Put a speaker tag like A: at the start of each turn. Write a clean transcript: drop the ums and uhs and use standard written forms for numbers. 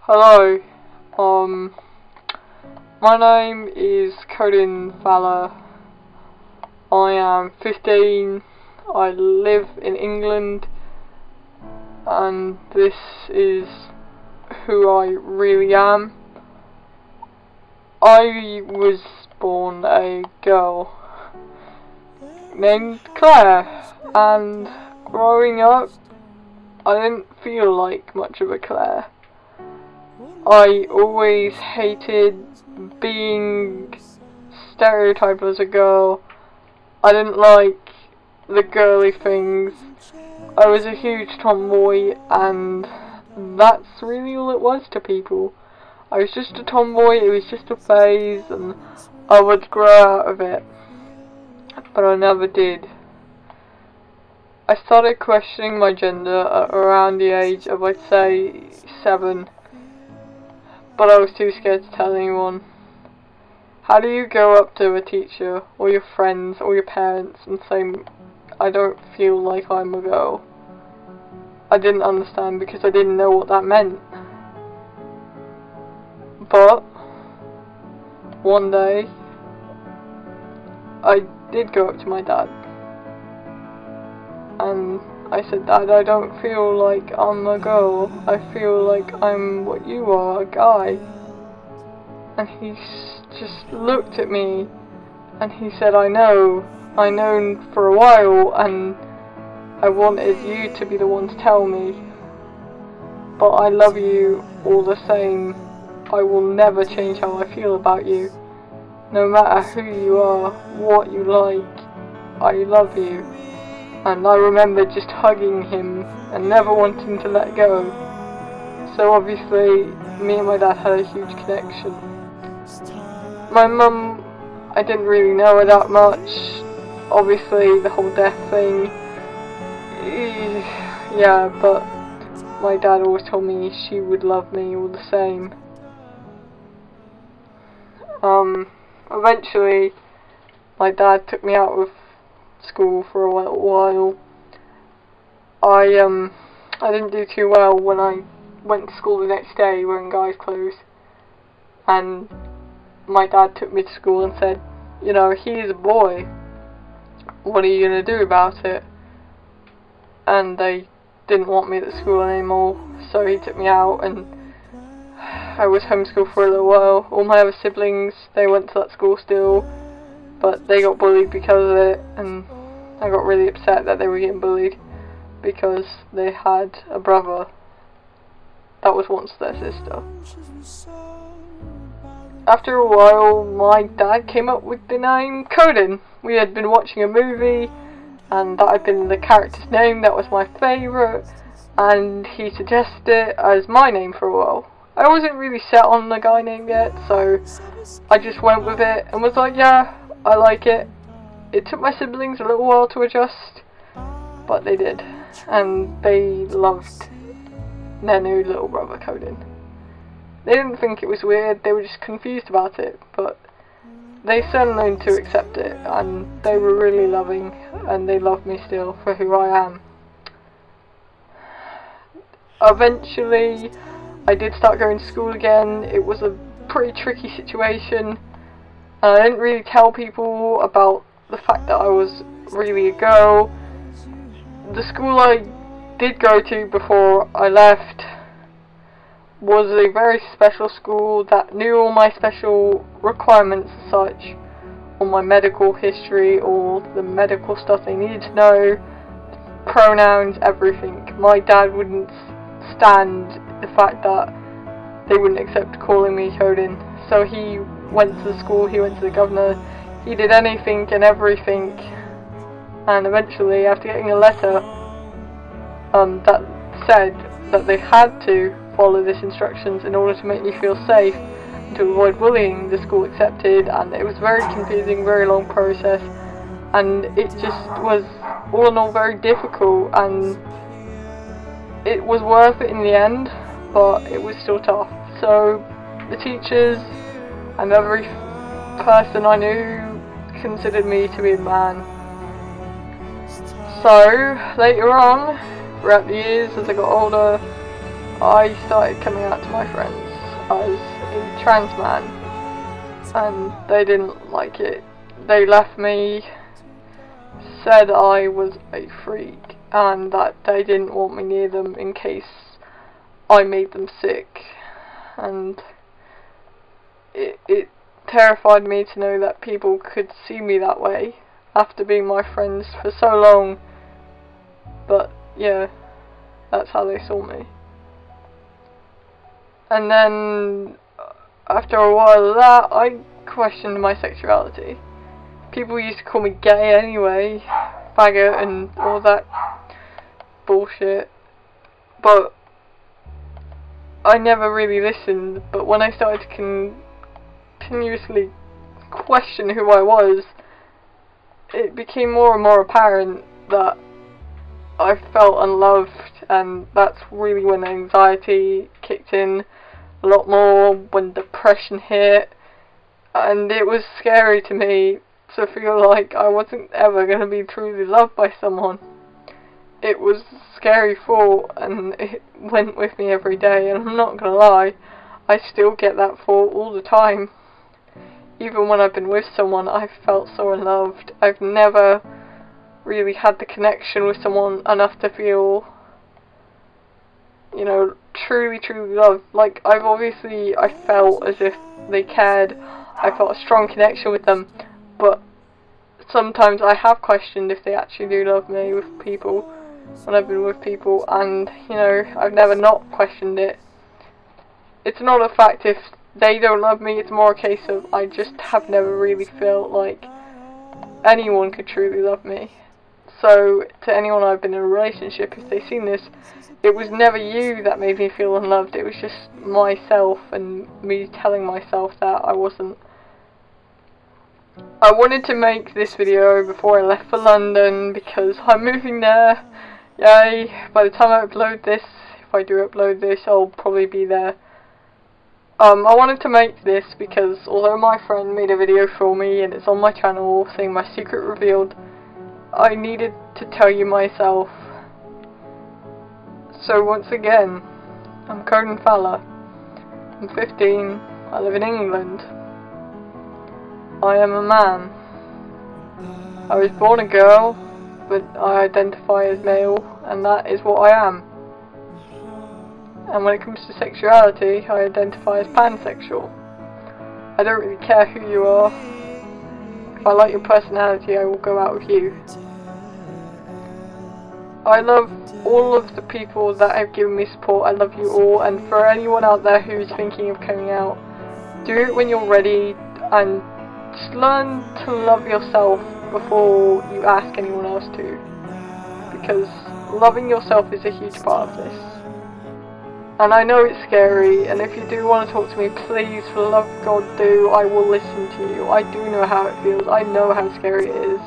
A: Hello, my name is Codin. I am 15, I live in England, and this is who I really am. I was born a girl named Claire, and growing up I didn't feel like much of a Claire. I always hated being stereotyped as a girl. I didn't like the girly things. I was a huge tomboy, and that's really all it was to people. I was just a tomboy, it was just a phase, and I would grow out of it. But I never did. I started questioning my gender at around the age of, I'd say, 7. But I was too scared to tell anyone. How do you go up to a teacher, or your friends, or your parents, and say, I don't feel like I'm a girl? I didn't understand because I didn't know what that meant. But one day, I did go up to my dad. And I said, Dad, I don't feel like I'm a girl. I feel like I'm what you are, a guy. And he just looked at me and he said, I know. I known for a while, and I wanted you to be the one to tell me. But I love you all the same. I will never change how I feel about you. No matter who you are, what you like, I love you. And I remember just hugging him and never wanting to let go. So obviously, me and my dad had a huge connection. My mum, I didn't really know her that much. Obviously, the whole death thing. Yeah, but my dad always told me she would love me all the same. Eventually, my dad took me out of school for a while. I didn't do too well when I went to school the next day wearing guys' clothes, and my dad took me to school and said, you know, he is a boy, what are you going to do about it? And they didn't want me at the school anymore, so he took me out, and I was homeschooled for a little while. All my other siblings, they went to that school still, but they got bullied because of it, and I got really upset that they were getting bullied because they had a brother that was once their sister. After a while, my dad came up with the name Codin. We had been watching a movie, and that had been the character's name. That was my favourite, and he suggested it as my name for a while. I wasn't really set on the guy name yet, so I just went with it and was like, yeah, I like it. It took my siblings a little while to adjust, but they did, and they loved their new little brother Codin. They didn't think it was weird, they were just confused about it, but they soon learned to accept it, and they were really loving, and they love me still for who I am. Eventually, I did start going to school again. It was a pretty tricky situation, and I didn't really tell people about the fact that I was really a girl. The school I did go to before I left was a very special school that knew all my special requirements and such, all my medical history, all the medical stuff they needed to know, pronouns, everything. My dad wouldn't stand the fact that they wouldn't accept calling me Codin, so he went to the school, he went to the governor, he did anything and everything, and eventually, after getting a letter that said that they had to follow these instructions in order to make me feel safe and to avoid bullying, the school accepted, and it was very confusing, very long process, and it just was all in all very difficult, and it was worth it in the end, but it was still tough. So the teachers and every person I knew considered me to be a man. So later on, throughout the years as I got older, I started coming out to my friends as a trans man, and they didn't like it. They left me, said I was a freak, and that they didn't want me near them in case I made them sick. And it terrified me to know that people could see me that way after being my friends for so long. But yeah, that's how they saw me. And then after a while of that, I questioned my sexuality. People used to call me gay anyway, faggot and all that bullshit, but I never really listened. But when I started to continuously question who I was, it became more and more apparent that I felt unloved, and that's really when anxiety kicked in a lot more, when depression hit, and it was scary to me to feel like I wasn't ever going to be truly loved by someone. It was a scary thought, and it went with me every day, and I'm not going to lie, I still get that thought all the time. Even when I've been with someone, I've felt so unloved. I've never really had the connection with someone enough to feel, you know, truly loved. Like, I felt as if they cared. I felt a strong connection with them, but sometimes I have questioned if they actually do love me with people, when I've been with people, and, you know, I've never not questioned it. It's not a fact if they don't love me, it's more a case of I just have never really felt like anyone could truly love me. So, to anyone I've been in a relationship, if they've seen this, it was never you that made me feel unloved, it was just myself and me telling myself that I wasn't. I wanted to make this video before I left for London because I'm moving there. Yay! By the time I upload this, if I do upload this, I'll probably be there. I wanted to make this because although my friend made a video for me and it's on my channel saying my secret revealed, I needed to tell you myself. So once again, I'm Codin Fowler. I'm 15, I live in England. I am a man. I was born a girl, but I identify as male, and that is what I am. And when it comes to sexuality, I identify as pansexual. I don't really care who you are. If I like your personality, I will go out with you. I love all of the people that have given me support. I love you all, and for anyone out there who's thinking of coming out, do it when you're ready, and just learn to love yourself before you ask anyone else to, because loving yourself is a huge part of this. And I know it's scary, and if you do want to talk to me, please, for the love of God, do. I will listen to you. I do know how it feels. I know how scary it is.